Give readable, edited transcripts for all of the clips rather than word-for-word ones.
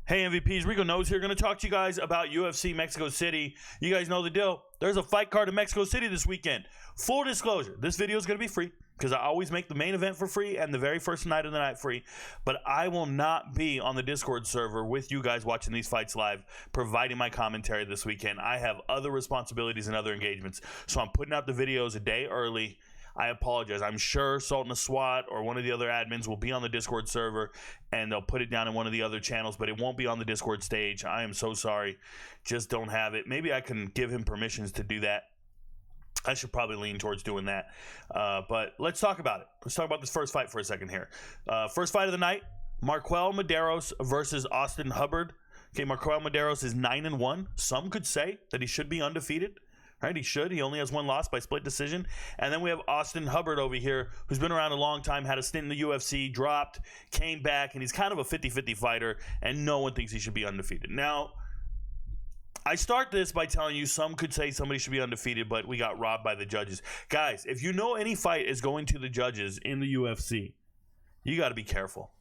Hey MVPs, Rico Knows here. Going to talk to you guys about UFC Mexico City. You guys know the deal. There's a fight card in Mexico City this weekend. Full disclosure, this video is going to be free because I always make the main event for free and the very first night of the night free. But I will not be on the Discord server with you guys watching these fights live, providing my commentary this weekend. I have other responsibilities and other engagements. So I'm putting out the videos a day early. I apologize. I'm sure Sultan of SWAT or one of the other admins will be on the Discord server and they'll put it down in one of the other channels, but it won't be on the Discord stage. I am so sorry. Just don't have it. Maybe I can give him permissions to do that. I should probably lean towards doing that. But let's talk about it. Let's talk about this first fight for a second here. First fight of the night, MarQuel Mederos versus Austin Hubbard. Okay, MarQuel Mederos is 9-1. Some could say that he should be undefeated. Right, he should. He only has one loss by split decision. And then we have Austin Hubbard over here, who's been around a long time, had a stint in the UFC, dropped, came back, and he's kind of a 50-50 fighter, and no one thinks he should be undefeated. Now, I start this by telling you some could say somebody should be undefeated, but we got robbed by the judges. Guys, if you know any fight is going to the judges in the UFC, you got to be careful.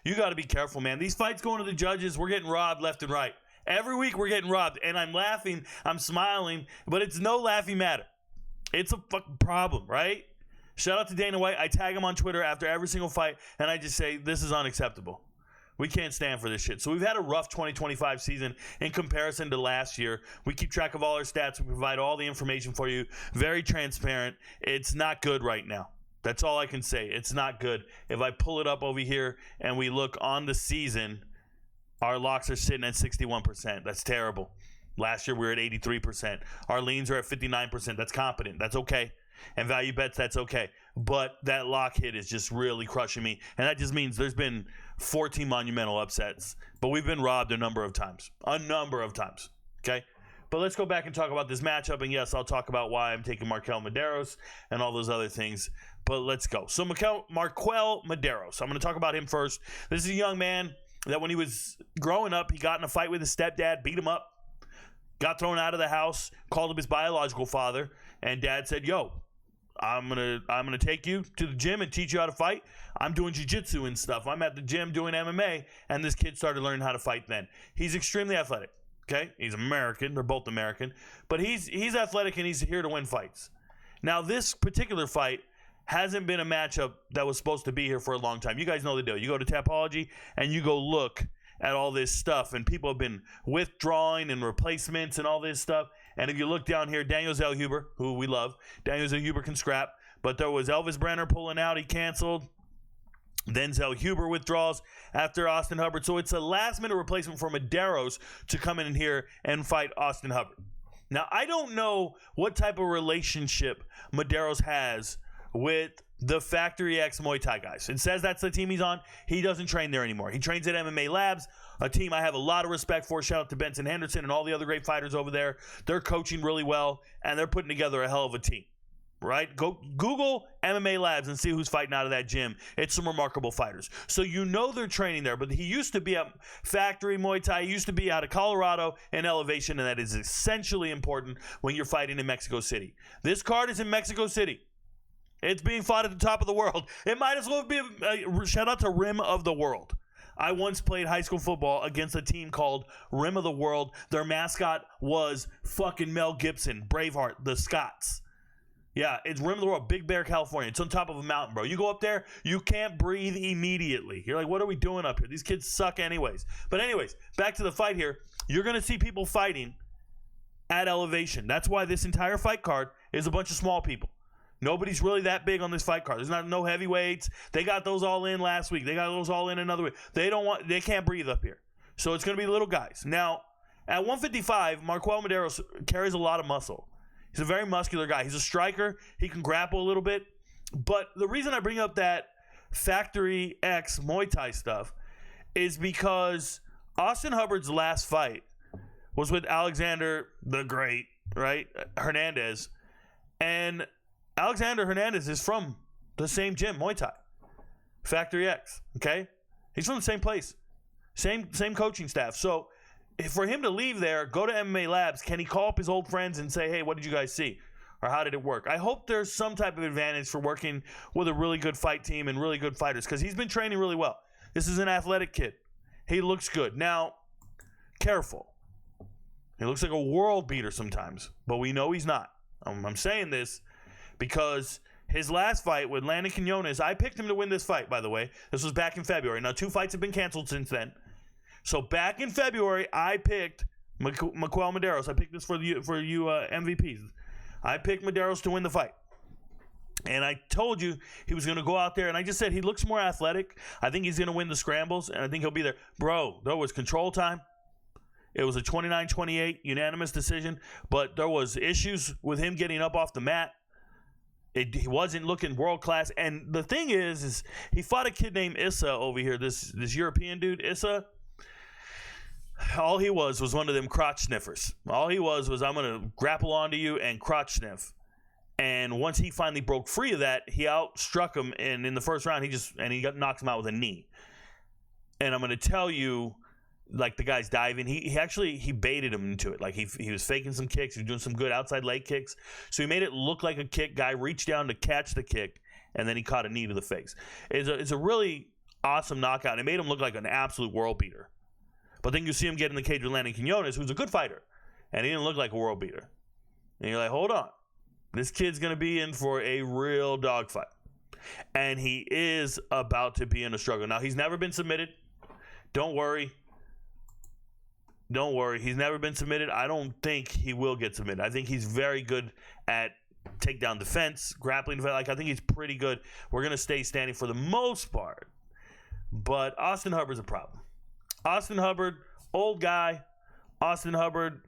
You got to be careful, man. These fights going to the judges, we're getting robbed left and right. Every week we're getting robbed, and I'm laughing, I'm smiling, but it's no laughing matter. It's a fucking problem, right? Shout out to Dana White. I tag him on Twitter after every single fight, and I just say, this is unacceptable. We can't stand for this shit. So we've had a rough 2025 season in comparison to last year. We keep track of all our stats. We provide all the information for you. Very transparent. It's not good right now. That's all I can say. It's not good. If I pull it up over here and we look on the season, our locks are sitting at 61%. That's terrible. Last year we were at 83%. Our leans are at 59%. That's competent. That's okay. And value bets, that's okay. But that lock hit is just really crushing me. And that just means there's been 14 monumental upsets. But we've been robbed a number of times. Okay? But let's go back and talk about this matchup. And yes, I'll talk about why I'm taking MarQuel Mederos and all those other things. But let's go. So MarQuel Mederos. I'm going to talk about him first. This is a young man that when he was growing up, he got in a fight with his stepdad, beat him up, got thrown out of the house, called up his biological father, and dad said, yo, I'm gonna take you to the gym and teach you how to fight. I'm doing jiu-jitsu and stuff. I'm at the gym doing MMA, and this kid started learning how to fight then. He's extremely athletic, okay? He's American. They're both American. But he's athletic, and he's here to win fights. Now, this particular fight hasn't been a matchup that was supposed to be here for a long time. You guys know the deal. You go to Tapology and you go look at all this stuff, and people have been withdrawing and replacements and all this stuff. And if you look down here, Daniel Zellhuber, who we love, Daniel Zellhuber can scrap, but there was Elvis Brenner pulling out. He canceled. Then Zellhuber withdraws after Austin Hubbard. So it's a last-minute replacement for Mederos to come in here and fight Austin Hubbard. Now, I don't know what type of relationship Mederos has with the Factory X Muay Thai guys. It says that's the team he's on. He doesn't train there anymore. He trains at MMA Labs, a team I have a lot of respect for. Shout out to Benson Henderson and all the other great fighters over there. They're coaching really well, and they're putting together a hell of a team, right? Go Google MMA Labs and see who's fighting out of that gym. It's some remarkable fighters. So you know they're training there, but he used to be at Factory Muay Thai. He used to be out of Colorado in Elevation, and that is essentially important when you're fighting in Mexico City. This card is in Mexico City. It's being fought at the top of the world. It might as well be a shout out to Rim of the World. I once played high school football against a team called Rim of the World. Their mascot was fucking Mel Gibson, Braveheart, the Scots. Yeah, it's Rim of the World, Big Bear, California. It's on top of a mountain, bro. You go up there, you can't breathe immediately. You're like, what are we doing up here? These kids suck anyways. But anyways, back to the fight here. You're going to see people fighting at Elevation. That's why this entire fight card is a bunch of small people. Nobody's really that big on this fight card. There's no heavyweights. They got those all in last week. They got those all in another week. They can't breathe up here. So it's going to be little guys. Now, at 155, MarQuel Mederos carries a lot of muscle. He's a very muscular guy. He's a striker. He can grapple a little bit. But the reason I bring up that Factory X Muay Thai stuff is because Austin Hubbard's last fight was with Alexander the Great, right? Hernandez. And Alexander Hernandez is from the same gym, Muay Thai, Factory X, okay? He's from the same place, same coaching staff. So for him to leave there, go to MMA Labs, can he call up his old friends and say, hey, what did you guys see? Or how did it work? I hope there's some type of advantage for working with a really good fight team and really good fighters because he's been training really well. This is an athletic kid. He looks good. Now, Careful. He looks like a world beater sometimes, but we know he's not. I'm saying this because his last fight with Landon Quinones, I picked him to win this fight, by the way. This was back in February. Now, 2 fights have been canceled since then. So back in February, I picked MarQuel Mederos. I picked this for you MVPs. I picked Mederos to win the fight. And I told you he was going to go out there, and I just said he looks more athletic. I think he's going to win the scrambles, and I think he'll be there. Bro, there was control time. It was a 29-28 unanimous decision, but there was issues with him getting up off the mat. He wasn't looking world class. And the thing is he fought a kid named Issa over here, this European dude, Issa. All he was one of them crotch sniffers. All he was I'm going to grapple onto you and crotch sniff. And once he finally broke free of that, he outstruck him, and in the first round, he knocks him out with a knee. And I'm going to tell you, like, the guy's diving. He baited him into it. Like, he was faking some kicks. He was doing some good outside leg kicks. So he made it look like a kick. Guy reached down to catch the kick, and then he caught a knee to the face. It's a really awesome knockout. It made him look like an absolute world beater. But then you see him get in the cage with Landon Quinones, who's a good fighter, and he didn't look like a world beater. And you're like, hold on. This kid's going to be in for a real dogfight. And he is about to be in a struggle. Now, he's never been submitted. Don't worry. He's never been submitted. I don't think he will get submitted. I think he's very good at takedown defense, grappling defense. Like, I think he's pretty good. We're going to stay standing for the most part. But Austin Hubbard's a problem. Austin Hubbard, old guy. Austin Hubbard,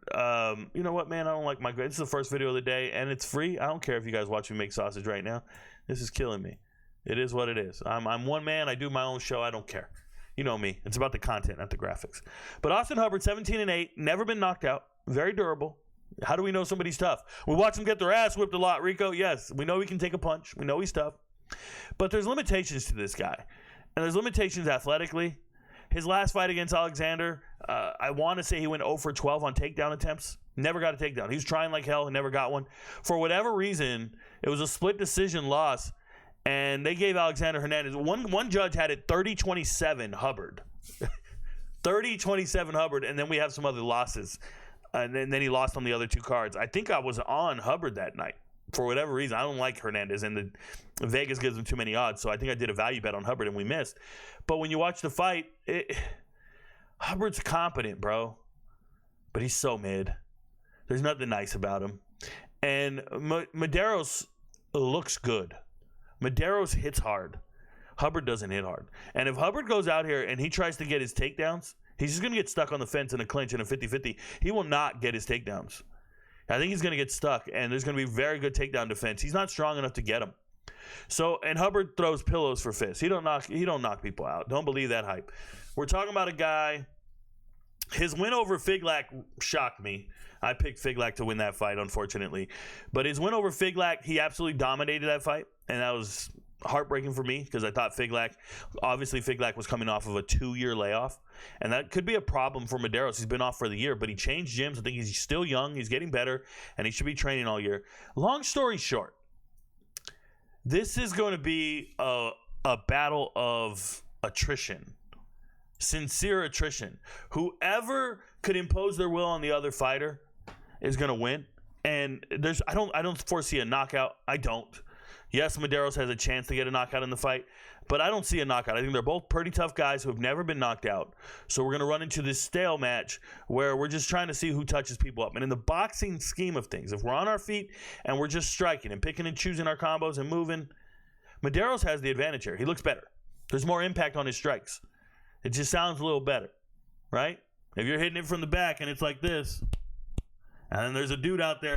you know what, man? I don't like my... This is the first video of the day, and it's free. I don't care if you guys watch me make sausage right now. This is killing me. It is what it is. I'm one man. I do my own show. I don't care. You know me. It's about the content, not the graphics. But Austin Hubbard, 17-8, never been knocked out. Very durable. How do we know somebody's tough? We watch them get their ass whipped a lot, Rico. Yes, we know he can take a punch. We know he's tough. But there's limitations to this guy. And there's limitations athletically. His last fight against Alexander, I want to say he went 0 for 12 on takedown attempts. Never got a takedown. He was trying like hell and never got one. For whatever reason, it was a split decision loss, and they gave Alexander Hernandez. One judge had it 30-27 Hubbard. 30-27 Hubbard, and then we have some other losses. And then he lost on the other 2 cards. I think I was on Hubbard that night. For whatever reason, I don't like Hernandez, and the Vegas gives him too many odds, so I think I did a value bet on Hubbard, and we missed. But when you watch the fight, Hubbard's competent, bro, but he's so mid. There's nothing nice about him. And Maderos looks good. Maderos hits hard. Hubbard doesn't hit hard. And if Hubbard goes out here and he tries to get his takedowns, he's just going to get stuck on the fence in a clinch in a 50-50. He will not get his takedowns. I think he's going to get stuck, and there's going to be very good takedown defense. He's not strong enough to get him. So, and Hubbard throws pillows for fists. He don't knock people out. Don't believe that hype. We're talking about a guy. His win over Figlak shocked me. I picked Figlak to win that fight, unfortunately. But his win over Figlak, he absolutely dominated that fight, and that was heartbreaking for me because I thought Figlak was coming off of a 2-year layoff, and that could be a problem for Mederos. He's been off for the year, but he changed gyms. I think he's still young. He's getting better, and he should be training all year. Long story short, this is going to be a battle of attrition, sincere attrition. Whoever could impose their will on the other fighter is going to win, and I don't foresee a knockout. I don't. Yes, Mederos has a chance to get a knockout in the fight, but I don't see a knockout. I think they're both pretty tough guys who have never been knocked out. So we're going to run into this stale match where we're just trying to see who touches people up. And in the boxing scheme of things, if we're on our feet and we're just striking and picking and choosing our combos and moving, Mederos has the advantage here. He looks better. There's more impact on his strikes. It just sounds a little better, right? If you're hitting it from the back and it's like this, and then there's a dude out there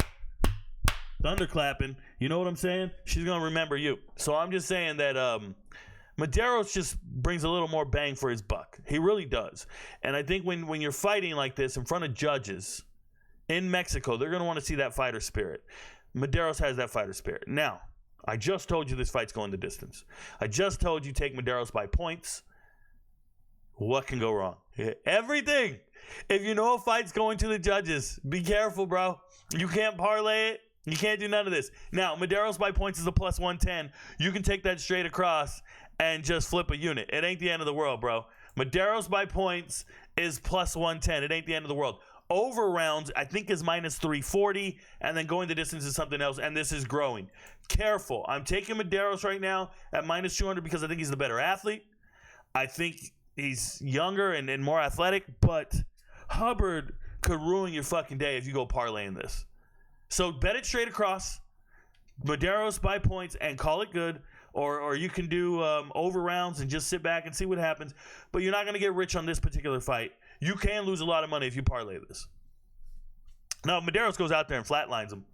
thunderclapping, you know what I'm saying? She's going to remember you. So I'm just saying that Mederos just brings a little more bang for his buck. He really does. And I think when you're fighting like this in front of judges in Mexico, they're going to want to see that fighter spirit. Mederos has that fighter spirit. Now, I just told you this fight's going the distance. I just told you take Mederos by points. What can go wrong? Everything. If you know a fight's going to the judges, be careful, bro. You can't parlay it. You can't do none of this. Now, Mederos by points is a plus 110. You can take that straight across and just flip a unit. It ain't the end of the world, bro. Mederos by points is plus 110. It ain't the end of the world. Over rounds, I think, is minus 340, and then going the distance is something else, and this is growing. Careful. I'm taking Mederos right now at minus 200 because I think he's the better athlete. I think he's younger and more athletic, but Hubbard could ruin your fucking day if you go parlaying this. So bet it straight across. Mederos by points and call it good. Or you can do over rounds and just sit back and see what happens. But you're not going to get rich on this particular fight. You can lose a lot of money if you parlay this. Now, if Mederos goes out there and flatlines him,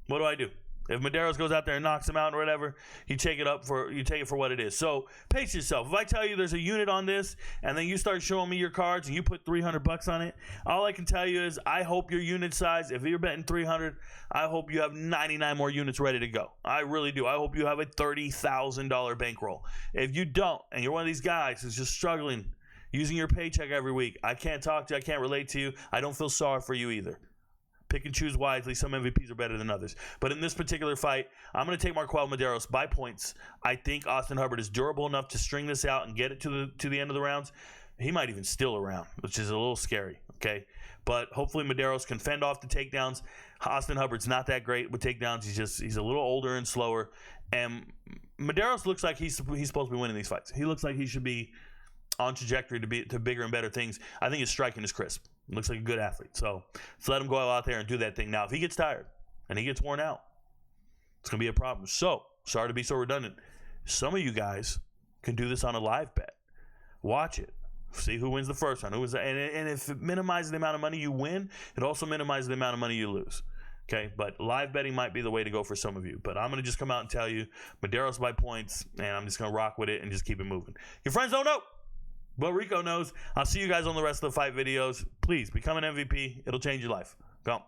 what do I do? If Mederos goes out there and knocks him out or whatever, you take it for what it is. So pace yourself. If I tell you there's a unit on this, and then you start showing me your cards and you put $300 on it, all I can tell you is I hope your unit size. If you're betting 300, I hope you have 99 more units ready to go. I really do. I hope you have a $30,000 bankroll. If you don't, and you're one of these guys who's just struggling using your paycheck every week, I can't talk to you. I can't relate to you. I don't feel sorry for you either. Pick and choose wisely. Some MVPs are better than others. But in this particular fight, I'm going to take MarQuel Mederos by points. I think Austin Hubbard is durable enough to string this out and get it to the end of the rounds. He might even steal a round, which is a little scary, okay? But hopefully Mederos can fend off the takedowns. Austin Hubbard's not that great with takedowns. He's a little older and slower. And Mederos looks like he's supposed to be winning these fights. He looks like he should be on trajectory to bigger and better things. I think his striking is crisp. Looks like a good athlete. So let's let him go out there and do that thing. Now, if he gets tired and he gets worn out, it's going to be a problem. So, sorry to be so redundant. Some of you guys can do this on a live bet. Watch it. See who wins the first round. And if it minimizes the amount of money you win, it also minimizes the amount of money you lose. Okay, but live betting might be the way to go for some of you. But I'm going to just come out and tell you, Mederos by points, and I'm just going to rock with it and just keep it moving. Your friends don't know. But Rico knows. I'll see you guys on the rest of the fight videos. Please become an MVP. It'll change your life. Go.